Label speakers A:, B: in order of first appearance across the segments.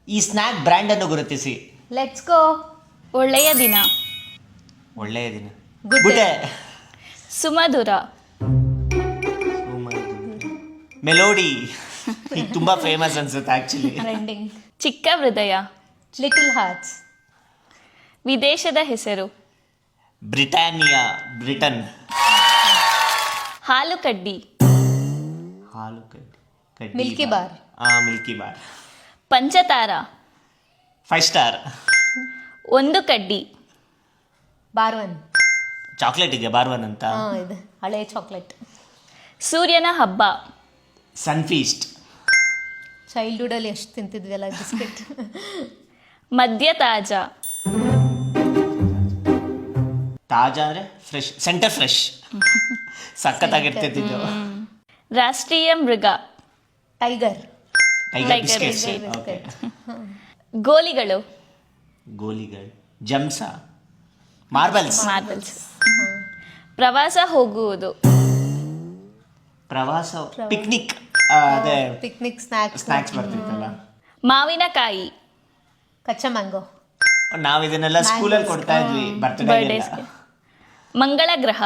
A: ಈ snack brand ಅನ್ನು ಗುರುತಿಸಿ.
B: Let's go.
C: ಒಳ್ಳೆಯ ದಿನ.
A: ಒಳ್ಳೆಯ ದಿನ.
B: Good
A: Good Day.
C: ಸುಮಧುರ.
A: ಮೆಲೋಡಿ. ಈಗ ತುಂಬಾ ಫೇಮಸ್ ಅನ್ಸುತ್ತೆ ಆಕ್ಚುಲಿ.
B: ಟ್ರೆಂಡಿಂಗ್.
C: ಚಿಕ್ಕ ಹೃದಯ.
B: Little Hearts.
C: ವಿದೇಶದ ಹೆಸರು.
A: Britannia, Britain.
C: ಹಾಲು ಕಡ್ಡಿ.
A: ಹಾಲು ಕಡ್ಡಿ.
B: Milky Bar.
A: Milky Bar.
C: ಪಂಚತಾರ.
A: 5 ಸ್ಟಾರ್.
C: ಒಂದು ಕಡ್ಡಿ.
B: ಬಾರ್ವನ್.
A: ಚಾಕ್ಲೇಟ್ ಇದೆಯಾ ಬಾರ್ವನ್ ಅಂತ?
B: ಇದು ಹಳೆ ಚಾಕ್ಲೇಟ್.
C: ಸೂರ್ಯನ ಹಬ್ಬ.
A: ಸನ್ಫೀಸ್ಟ್.
B: ಚೈಲ್ಡ್ಹುಡ್ ಅಲ್ಲಿ ಎಷ್ಟು ತಿಂತಿದ್ವಿ ಅಲ್ಲ ಬಿಸ್ಕೆಟ್.
C: ಮದ್ಯ ತಾಜಾ.
A: ತಾಜಾ ಅಂದ್ರೆ ಫ್ರೆಶ್, ಸೆಂಟರ್ ಫ್ರೆಶ್. ಸಖತ್ತಾಗಿರ್ತಿದ್ದು.
C: ರಾಷ್ಟ್ರೀಯ ಮೃಗ.
B: Tiger.
A: Tiger biscuits.
B: biscuit.
A: Okay.
C: ಗೋಲಿಗಳು.
A: ಗೋಲಿಗಳು. ಜಮ್ಸ. ಮಾರ್ಬಲ್ಸ್.
C: ಮಾರ್ಬಲ್ಸ್. ಪ್ರವಾಸ ಹೋಗುವುದು.
A: ಪ್ರವಾಸ. ಪಿಕ್ನಿಕ್. ಅದೇ
B: ಪಿಕ್ನಿಕ್ ಸ್ನ್ಯಾಕ್ಸ್.
A: ಸ್ನ್ಯಾಕ್ಸ್ ಬರ್ತಿತ್ತಲ್ಲ.
C: ಮಾವಿನಕಾಯಿ.
B: ಕಚ್ಚಾ ಮ್ಯಾಂಗೋ.
A: ನಾವ್ ಇದನ್ನೆಲ್ಲ ಸ್ಕೂಲಲ್ಲಿ ಕೊಡ್ತಾ ಇದ್ವಿ ಬರ್ತ್ಡೇ.
C: ಬರ್ಡೇಸ್ಗೆ. ಮಂಗಳ ಗ್ರಹ.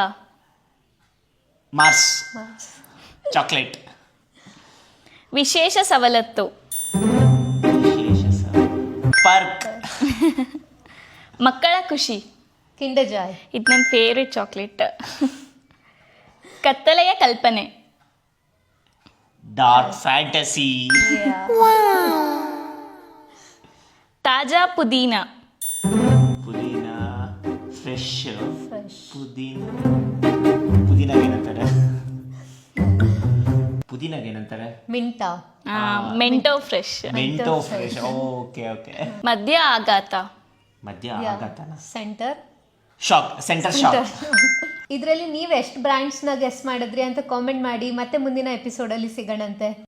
A: ಮಾರ್ಸ್. ಚಾಕ್ಲೇಟ್.
C: ವಿಶೇಷ ಸವಲತ್ತು.
A: ಪಾರ್ಕ್.
C: ಮಕ್ಕಳ ಖುಷಿ.
B: Kinder Joy.
C: ಇದು ನನ್ನ ಫೇವ್ರೆಟ್ ಚಾಕ್ಲೇಟ್. ಕತ್ತಲೆಯ ಕಲ್ಪನೆ.
A: Dark Fantasy.
C: ತಾಜಾ ಪುದೀನ.
A: ಪುದೀನ. ಫ್ರೆಶ್.
B: ಫ್ರೆಶ್.
A: ಪುದೀನಾಗೇನಂತಾರೆ?
B: ಮಿಂಟಾ.
C: Mentos Fresh.
A: Mentos Fresh. Okay okay.
C: ಮಧ್ಯ ಆಘಾತ.
A: ಮಧ್ಯ ಆಗತ್ತಲ್ಲ.
B: ಸೆಂಟರ್.
A: ಶಾಕ್. Center Shock.
B: ಇದರಲ್ಲಿ ನೀವು ಎಷ್ಟು ಬ್ರ್ಯಾಂಡ್ಸ್ನ ಗೆಸ್ ಮಾಡಿದ್ರಿ ಅಂತ ಕಾಮೆಂಟ್ ಮಾಡಿ. ಮತ್ತೆ ಮುಂದಿನ ಎಪಿಸೋಡಲ್ಲಿ ಸಿಗೋಣಂತೆ.